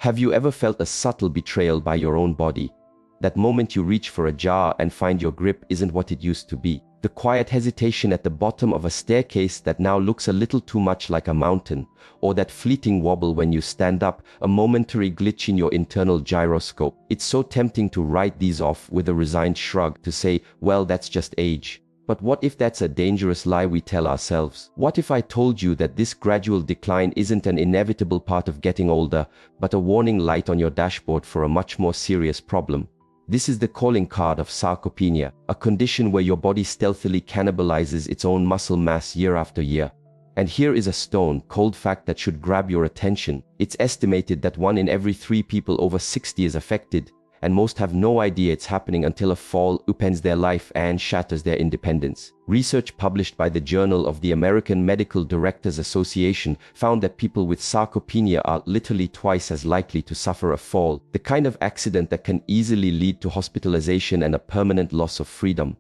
Have you ever felt a subtle betrayal by your own body? That moment you reach for a jar and find your grip isn't what it used to be. The quiet hesitation at the bottom of a staircase that now looks a little too much like a mountain, or that fleeting wobble when you stand up, a momentary glitch in your internal gyroscope. It's so tempting to write these off with a resigned shrug, to say, well, that's just age. But what if that's a dangerous lie we tell ourselves? What if I told you that this gradual decline isn't an inevitable part of getting older, but a warning light on your dashboard for a much more serious problem? This is the calling card of sarcopenia, a condition where your body stealthily cannibalizes its own muscle mass year after year. And here is a stone cold fact that should grab your attention. It's estimated that 1 in every 3 people over 60 is affected, and most have no idea it's happening until a fall upends their life and shatters their independence. Research published by the Journal of the American Medical Directors Association found that people with sarcopenia are literally twice as likely to suffer a fall, the kind of accident that can easily lead to hospitalization and a permanent loss of freedom.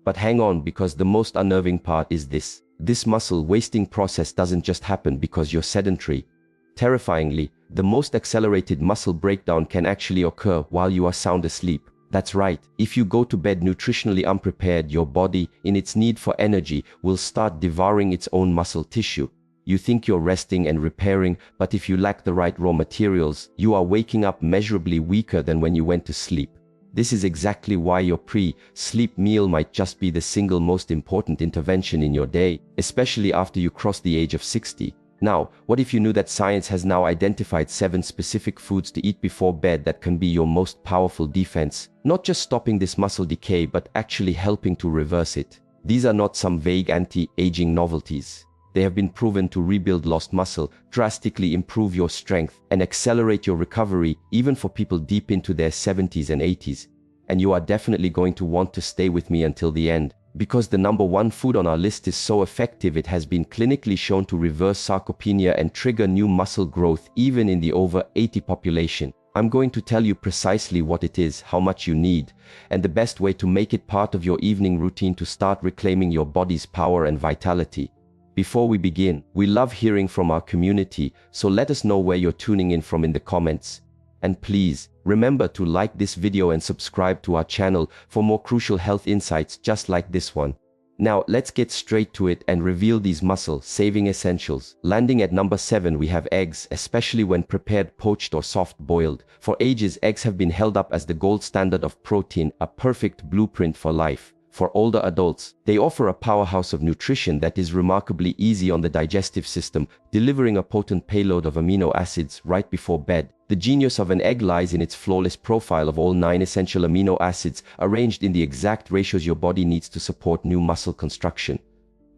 But hang on, because the most unnerving part is this. This muscle wasting process doesn't just happen because you're sedentary. Terrifyingly, the most accelerated muscle breakdown can actually occur while you are sound asleep. That's right, if you go to bed nutritionally unprepared, your body, in its need for energy, will start devouring its own muscle tissue. You think you're resting and repairing, but if you lack the right raw materials, you are waking up measurably weaker than when you went to sleep. This is exactly why your pre-sleep meal might just be the single most important intervention in your day, especially after you cross the age of 60. Now, what if you knew that science has now identified 7 specific foods to eat before bed that can be your most powerful defense, not just stopping this muscle decay but actually helping to reverse it? These are not some vague anti-aging novelties. They have been proven to rebuild lost muscle, drastically improve your strength, and accelerate your recovery, even for people deep into their 70s and 80s. And you are definitely going to want to stay with me until the end, because the number 1 food on our list is so effective it has been clinically shown to reverse sarcopenia and trigger new muscle growth even in the over 80 population. I'm going to tell you precisely what it is, how much you need, and the best way to make it part of your evening routine to start reclaiming your body's power and vitality. Before we begin, we love hearing from our community, so let us know where you're tuning in from in the comments. And please, remember to like this video and subscribe to our channel for more crucial health insights just like this one. Now, let's get straight to it and reveal these muscle-saving essentials. Landing at number 7, we have eggs, especially when prepared poached or soft-boiled. For ages, eggs have been held up as the gold standard of protein, a perfect blueprint for life. For older adults, they offer a powerhouse of nutrition that is remarkably easy on the digestive system, delivering a potent payload of amino acids right before bed. The genius of an egg lies in its flawless profile of all 9 essential amino acids arranged in the exact ratios your body needs to support new muscle construction.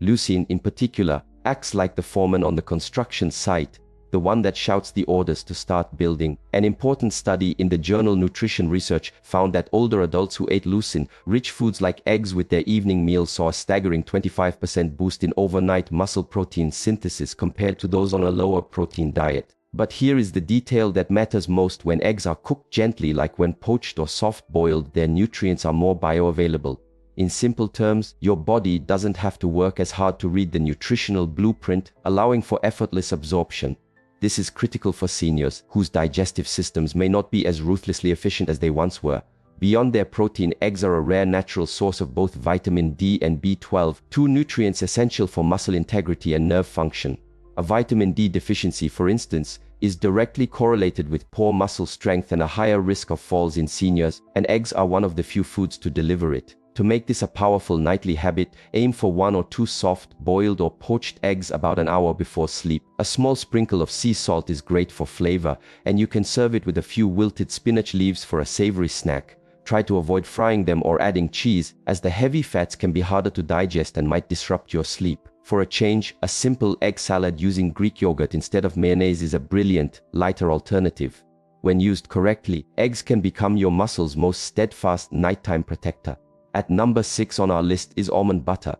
Leucine, in particular, acts like the foreman on the construction site, the one that shouts the orders to start building. An important study in the journal Nutrition Research found that older adults who ate leucine-rich foods like eggs with their evening meals saw a staggering 25% boost in overnight muscle protein synthesis compared to those on a lower protein diet. But here is the detail that matters most: when eggs are cooked gently, like when poached or soft-boiled, their nutrients are more bioavailable. In simple terms, your body doesn't have to work as hard to read the nutritional blueprint, allowing for effortless absorption. This is critical for seniors, whose digestive systems may not be as ruthlessly efficient as they once were. Beyond their protein, eggs are a rare natural source of both vitamin D and B12, 2 nutrients essential for muscle integrity and nerve function. A vitamin D deficiency, for instance, is directly correlated with poor muscle strength and a higher risk of falls in seniors, and eggs are one of the few foods to deliver it. To make this a powerful nightly habit, aim for 1 or 2 soft-boiled or poached eggs about an hour before sleep. A small sprinkle of sea salt is great for flavor, and you can serve it with a few wilted spinach leaves for a savory snack. Try to avoid frying them or adding cheese, as the heavy fats can be harder to digest and might disrupt your sleep. For a change, a simple egg salad using Greek yogurt instead of mayonnaise is a brilliant, lighter alternative. When used correctly, eggs can become your muscle's most steadfast nighttime protector. At number 6 on our list is almond butter.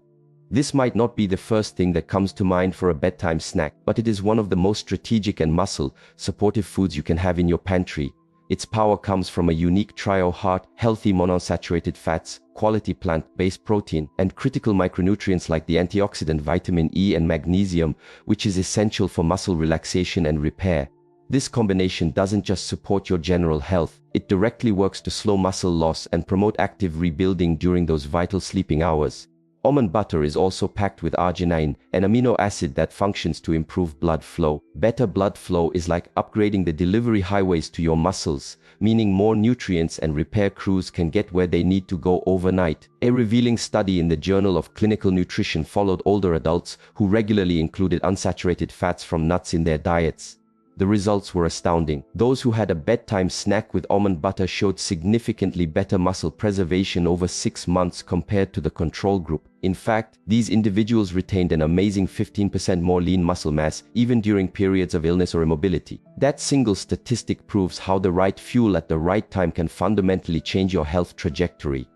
This might not be the first thing that comes to mind for a bedtime snack, but it is one of the most strategic and muscle-supportive foods you can have in your pantry. Its power comes from a unique trio: heart, healthy monounsaturated fats, quality plant-based protein, and critical micronutrients like the antioxidant vitamin E and magnesium, which is essential for muscle relaxation and repair. This combination doesn't just support your general health, it directly works to slow muscle loss and promote active rebuilding during those vital sleeping hours. Almond butter is also packed with arginine, an amino acid that functions to improve blood flow. Better blood flow is like upgrading the delivery highways to your muscles, meaning more nutrients and repair crews can get where they need to go overnight. A revealing study in the Journal of Clinical Nutrition followed older adults who regularly included unsaturated fats from nuts in their diets. The results were astounding. Those who had a bedtime snack with almond butter showed significantly better muscle preservation over 6 months compared to the control group. In fact, these individuals retained an amazing 15% more lean muscle mass even during periods of illness or immobility. That single statistic proves how the right fuel at the right time can fundamentally change your health trajectory.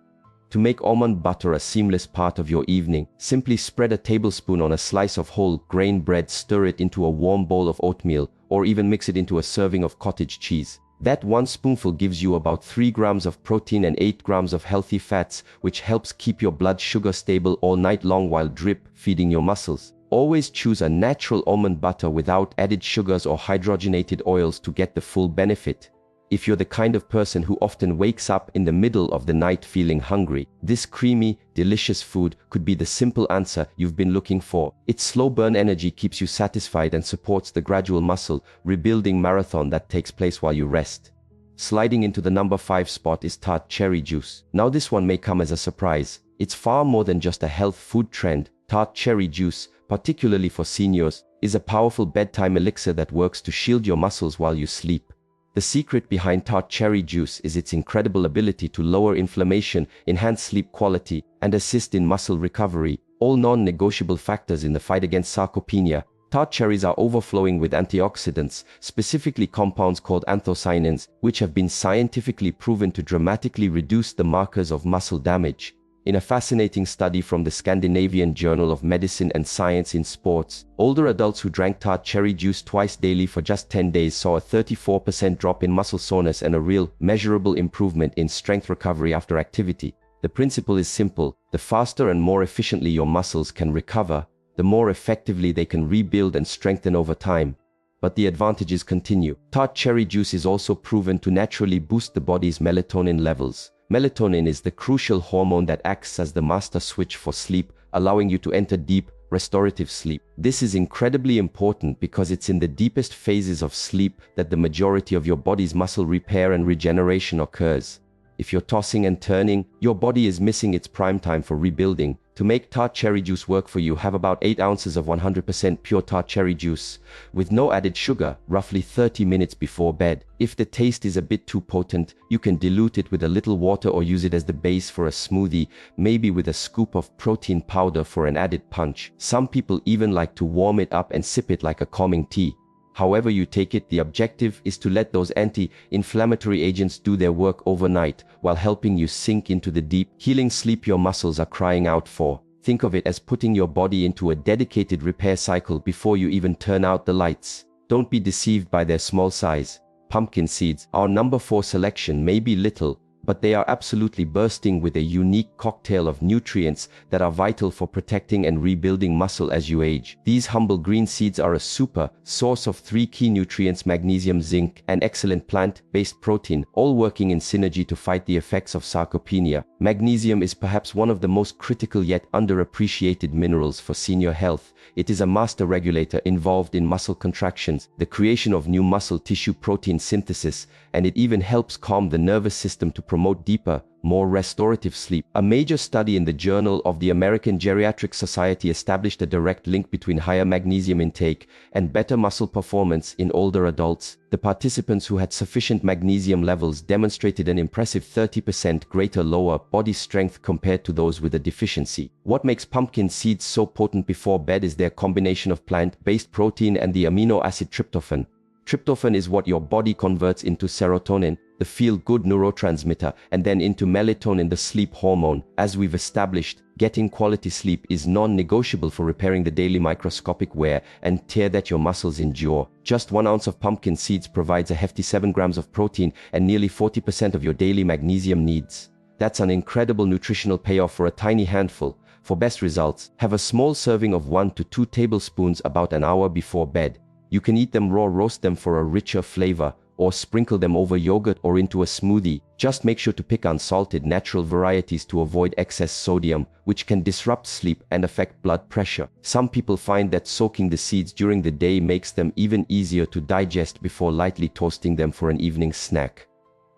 To make almond butter a seamless part of your evening, simply spread a tablespoon on a slice of whole grain bread, stir it into a warm bowl of oatmeal, or even mix it into a serving of cottage cheese. That one spoonful gives you about 3 grams of protein and 8 grams of healthy fats, which helps keep your blood sugar stable all night long while drip feeding your muscles. Always choose a natural almond butter without added sugars or hydrogenated oils to get the full benefit. If you're the kind of person who often wakes up in the middle of the night feeling hungry, this creamy, delicious food could be the simple answer you've been looking for. Its slow burn energy keeps you satisfied and supports the gradual muscle rebuilding marathon that takes place while you rest. Sliding into the number 5 spot is tart cherry juice. Now this one may come as a surprise. It's far more than just a health food trend. Tart cherry juice, particularly for seniors, is a powerful bedtime elixir that works to shield your muscles while you sleep. The secret behind tart cherry juice is its incredible ability to lower inflammation, enhance sleep quality, and assist in muscle recovery, all non-negotiable factors in the fight against sarcopenia. Tart cherries are overflowing with antioxidants, specifically compounds called anthocyanins, which have been scientifically proven to dramatically reduce the markers of muscle damage. In a fascinating study from the Scandinavian Journal of Medicine and Science in Sports, older adults who drank tart cherry juice twice daily for just 10 days saw a 34% drop in muscle soreness and a real, measurable improvement in strength recovery after activity. The principle is simple: the faster and more efficiently your muscles can recover, the more effectively they can rebuild and strengthen over time. But the advantages continue. Tart cherry juice is also proven to naturally boost the body's melatonin levels. Melatonin is the crucial hormone that acts as the master switch for sleep, allowing you to enter deep, restorative sleep. This is incredibly important because it's in the deepest phases of sleep that the majority of your body's muscle repair and regeneration occurs. If you're tossing and turning, your body is missing its prime time for rebuilding. To make tart cherry juice work for you, have about 8 ounces of 100% pure tart cherry juice, with no added sugar, roughly 30 minutes before bed. If the taste is a bit too potent, you can dilute it with a little water or use it as the base for a smoothie, maybe with a scoop of protein powder for an added punch. Some people even like to warm it up and sip it like a calming tea. However you take it, the objective is to let those anti-inflammatory agents do their work overnight while helping you sink into the deep, healing sleep your muscles are crying out for. Think of it as putting your body into a dedicated repair cycle before you even turn out the lights. Don't be deceived by their small size. Pumpkin seeds, our number 4 selection, may be little, but they are absolutely bursting with a unique cocktail of nutrients that are vital for protecting and rebuilding muscle as you age. These humble green seeds are a super source of 3 key nutrients: magnesium, zinc, and excellent plant-based protein, all working in synergy to fight the effects of sarcopenia. Magnesium is perhaps one of the most critical yet underappreciated minerals for senior health. It is a master regulator involved in muscle contractions, the creation of new muscle tissue protein synthesis, and it even helps calm the nervous system to promote deeper, more restorative sleep. A major study in the Journal of the American Geriatric Society established a direct link between higher magnesium intake and better muscle performance in older adults. The participants who had sufficient magnesium levels demonstrated an impressive 30% greater lower body strength compared to those with a deficiency. What makes pumpkin seeds so potent before bed is their combination of plant-based protein and the amino acid tryptophan. Tryptophan is what your body converts into serotonin, the feel-good neurotransmitter, and then into melatonin, the sleep hormone. As we've established, getting quality sleep is non-negotiable for repairing the daily microscopic wear and tear that your muscles endure. Just 1 ounce of pumpkin seeds provides a hefty 7 grams of protein and nearly 40% of your daily magnesium needs. That's an incredible nutritional payoff for a tiny handful. For best results, have a small serving of 1 to 2 tablespoons about an hour before bed. You can eat them raw, roast them for a richer flavor, or sprinkle them over yogurt or into a smoothie. Just make sure to pick unsalted natural varieties to avoid excess sodium, which can disrupt sleep and affect blood pressure. Some people find that soaking the seeds during the day makes them even easier to digest before lightly toasting them for an evening snack.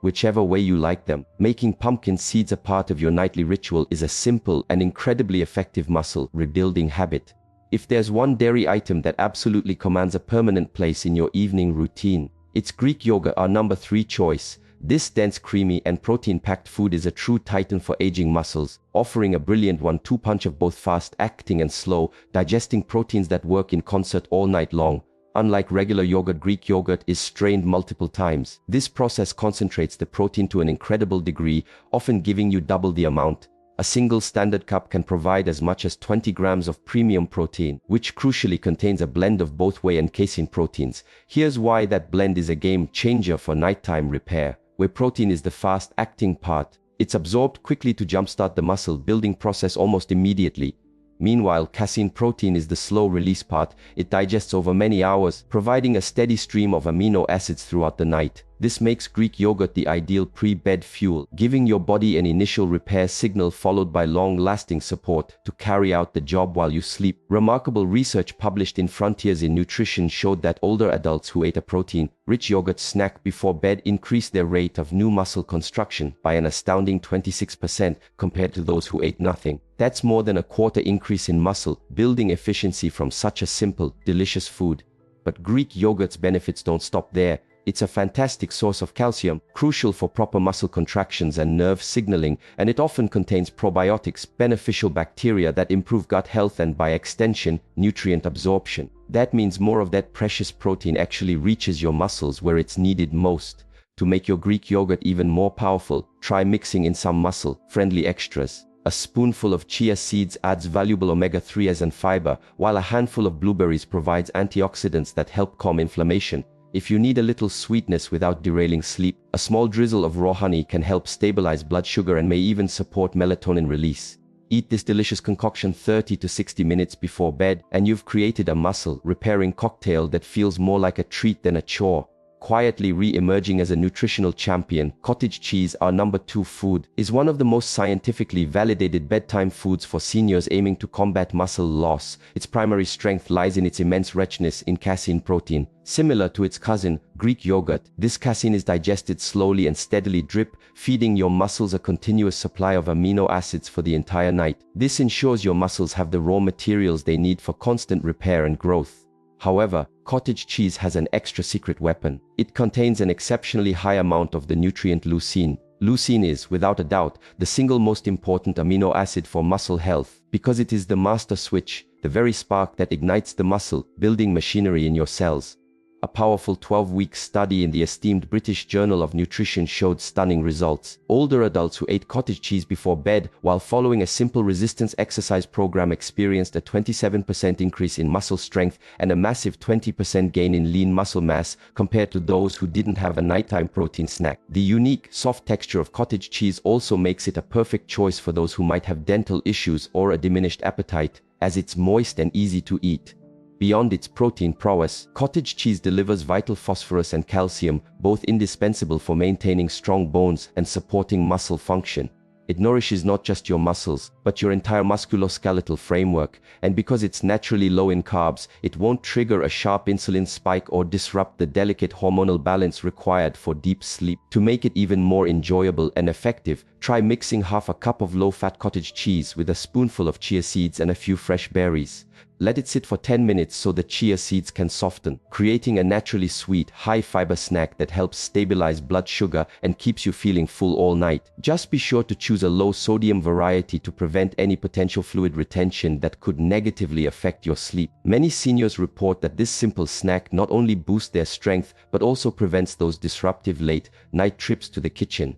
Whichever way you like them, making pumpkin seeds a part of your nightly ritual is a simple and incredibly effective muscle rebuilding habit. If there's one dairy item that absolutely commands a permanent place in your evening routine, it's Greek yogurt, our number 3 choice. This dense, creamy, and protein-packed food is a true titan for aging muscles, offering a brilliant 1-2 punch of both fast-acting and slow-digesting proteins that work in concert all night long. Unlike regular yogurt, Greek yogurt is strained multiple times. This process concentrates the protein to an incredible degree, often giving you double the amount. A single standard cup can provide as much as 20 grams of premium protein, which crucially contains a blend of both whey and casein proteins. Here's why that blend is a game changer for nighttime repair. Whey protein is the fast-acting part. It's absorbed quickly to jumpstart the muscle-building process almost immediately. Meanwhile, casein protein is the slow-release part. It digests over many hours, providing a steady stream of amino acids throughout the night. This makes Greek yogurt the ideal pre-bed fuel, giving your body an initial repair signal followed by long-lasting support to carry out the job while you sleep. Remarkable research published in Frontiers in Nutrition showed that older adults who ate a protein-rich yogurt snack before bed increased their rate of new muscle construction by an astounding 26% compared to those who ate nothing. That's more than a quarter increase in muscle building efficiency from such a simple, delicious food. But Greek yogurt's benefits don't stop there. It's a fantastic source of calcium, crucial for proper muscle contractions and nerve signaling, and it often contains probiotics, beneficial bacteria that improve gut health and, by extension, nutrient absorption. That means more of that precious protein actually reaches your muscles where it's needed most. To make your Greek yogurt even more powerful, try mixing in some muscle-friendly extras. A spoonful of chia seeds adds valuable omega-3s and fiber, while a handful of blueberries provides antioxidants that help calm inflammation. If you need a little sweetness without derailing sleep, a small drizzle of raw honey can help stabilize blood sugar and may even support melatonin release. Eat this delicious concoction 30 to 60 minutes before bed, and you've created a muscle-repairing cocktail that feels more like a treat than a chore. Quietly re-emerging as a nutritional champion, cottage cheese, our number 2 food, is one of the most scientifically validated bedtime foods for seniors aiming to combat muscle loss. Its primary strength lies in its immense richness in casein protein. Similar to its cousin, Greek yogurt, this casein is digested slowly and steadily drip-feeding your muscles a continuous supply of amino acids for the entire night. This ensures your muscles have the raw materials they need for constant repair and growth. However, cottage cheese has an extra secret weapon. It contains an exceptionally high amount of the nutrient leucine. Leucine is, without a doubt, the single most important amino acid for muscle health, because it is the master switch, the very spark that ignites the muscle-building machinery in your cells. A powerful 12-week study in the esteemed British Journal of Nutrition showed stunning results. Older adults who ate cottage cheese before bed while following a simple resistance exercise program experienced a 27% increase in muscle strength and a massive 20% gain in lean muscle mass compared to those who didn't have a nighttime protein snack. The unique, soft texture of cottage cheese also makes it a perfect choice for those who might have dental issues or a diminished appetite, as it's moist and easy to eat. Beyond its protein prowess, cottage cheese delivers vital phosphorus and calcium, both indispensable for maintaining strong bones and supporting muscle function. It nourishes not just your muscles, but your entire musculoskeletal framework, and because it's naturally low in carbs, it won't trigger a sharp insulin spike or disrupt the delicate hormonal balance required for deep sleep. To make it even more enjoyable and effective, try mixing half a cup of low-fat cottage cheese with a spoonful of chia seeds and a few fresh berries. Let it sit for 10 minutes so the chia seeds can soften, creating a naturally sweet, high-fiber snack that helps stabilize blood sugar and keeps you feeling full all night. Just be sure to choose a low-sodium variety to prevent any potential fluid retention that could negatively affect your sleep. Many seniors report that this simple snack not only boosts their strength, but also prevents those disruptive late-night trips to the kitchen.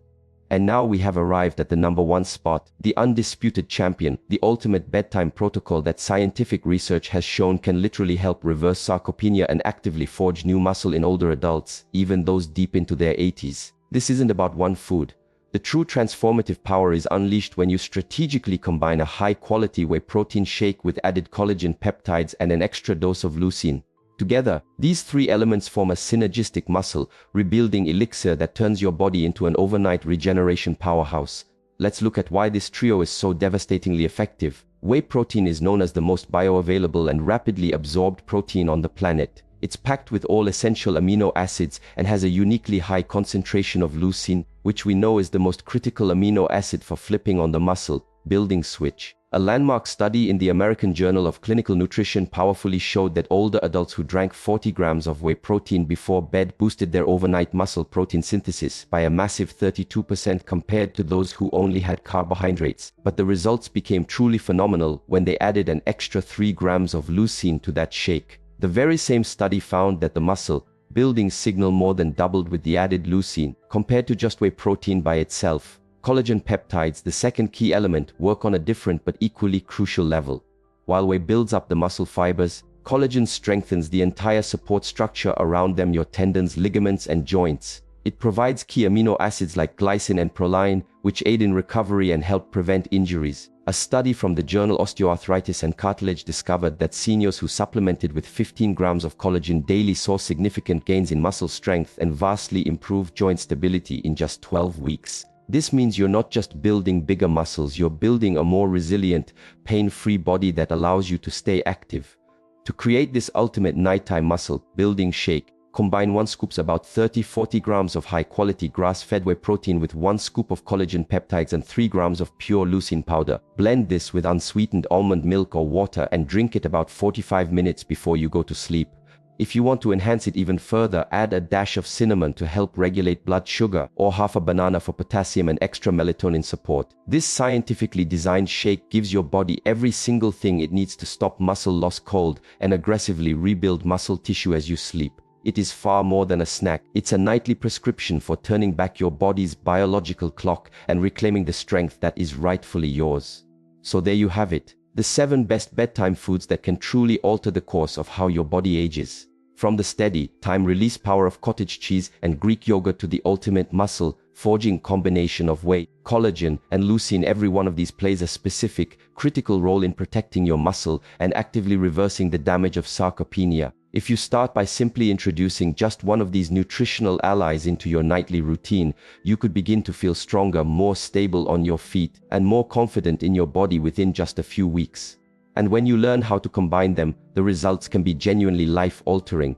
And now we have arrived at the number 1 spot, the undisputed champion, the ultimate bedtime protocol that scientific research has shown can literally help reverse sarcopenia and actively forge new muscle in older adults, even those deep into their 80s. This isn't about one food. The true transformative power is unleashed when you strategically combine a high-quality whey protein shake with added collagen peptides and an extra dose of leucine. Together, these three elements form a synergistic muscle rebuilding elixir that turns your body into an overnight regeneration powerhouse. Let's look at why this trio is so devastatingly effective. Whey protein is known as the most bioavailable and rapidly absorbed protein on the planet. It's packed with all essential amino acids and has a uniquely high concentration of leucine, which we know is the most critical amino acid for flipping on the muscle building switch. A landmark study in the American Journal of Clinical Nutrition powerfully showed that older adults who drank 40 grams of whey protein before bed boosted their overnight muscle protein synthesis by a massive 32% compared to those who only had carbohydrates. But the results became truly phenomenal when they added an extra 3 grams of leucine to that shake. The very same study found that the muscle building signal more than doubled with the added leucine compared to just whey protein by itself. Collagen peptides, the second key element, work on a different but equally crucial level. While whey builds up the muscle fibers, collagen strengthens the entire support structure around them, your tendons, ligaments, and joints. It provides key amino acids like glycine and proline, which aid in recovery and help prevent injuries. A study from the journal Osteoarthritis and Cartilage discovered that seniors who supplemented with 15 grams of collagen daily saw significant gains in muscle strength and vastly improved joint stability in just 12 weeks. This means you're not just building bigger muscles, you're building a more resilient, pain-free body that allows you to stay active. To create this ultimate nighttime muscle building shake, combine 1 scoop about 30-40 grams of high-quality grass-fed whey protein with 1 scoop of collagen peptides and 3 grams of pure leucine powder. Blend this with unsweetened almond milk or water and drink it about 45 minutes before you go to sleep. If you want to enhance it even further, add a dash of cinnamon to help regulate blood sugar, or half a banana for potassium and extra melatonin support. This scientifically designed shake gives your body every single thing it needs to stop muscle loss cold and aggressively rebuild muscle tissue as you sleep. It is far more than a snack. It's a nightly prescription for turning back your body's biological clock and reclaiming the strength that is rightfully yours. So there you have it. The 7 best bedtime foods that can truly alter the course of how your body ages. From the steady, time-release power of cottage cheese and Greek yogurt to the ultimate muscle-forging combination of whey, collagen, and leucine, every one of these plays a specific, critical role in protecting your muscle and actively reversing the damage of sarcopenia. If you start by simply introducing just one of these nutritional allies into your nightly routine, you could begin to feel stronger, more stable on your feet, and more confident in your body within just a few weeks. And when you learn how to combine them, the results can be genuinely life-altering.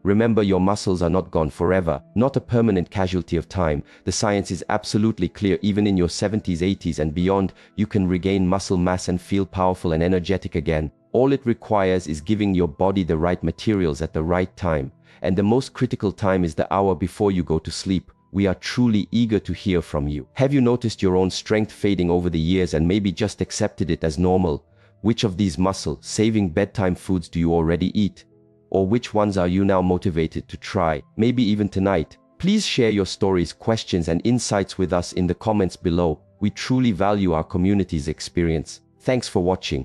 Remember, your muscles are not gone forever, not a permanent casualty of time. The science is absolutely clear. Even in your 70s, 80s, and beyond, you can regain muscle mass and feel powerful and energetic again. All it requires is giving your body the right materials at the right time. And the most critical time is the hour before you go to sleep. We are truly eager to hear from you. Have you noticed your own strength fading over the years and maybe just accepted it as normal? Which of these muscle-saving bedtime foods do you already eat? Or which ones are you now motivated to try, maybe even tonight? Please share your stories, questions, and insights with us in the comments below. We truly value our community's experience. Thanks for watching.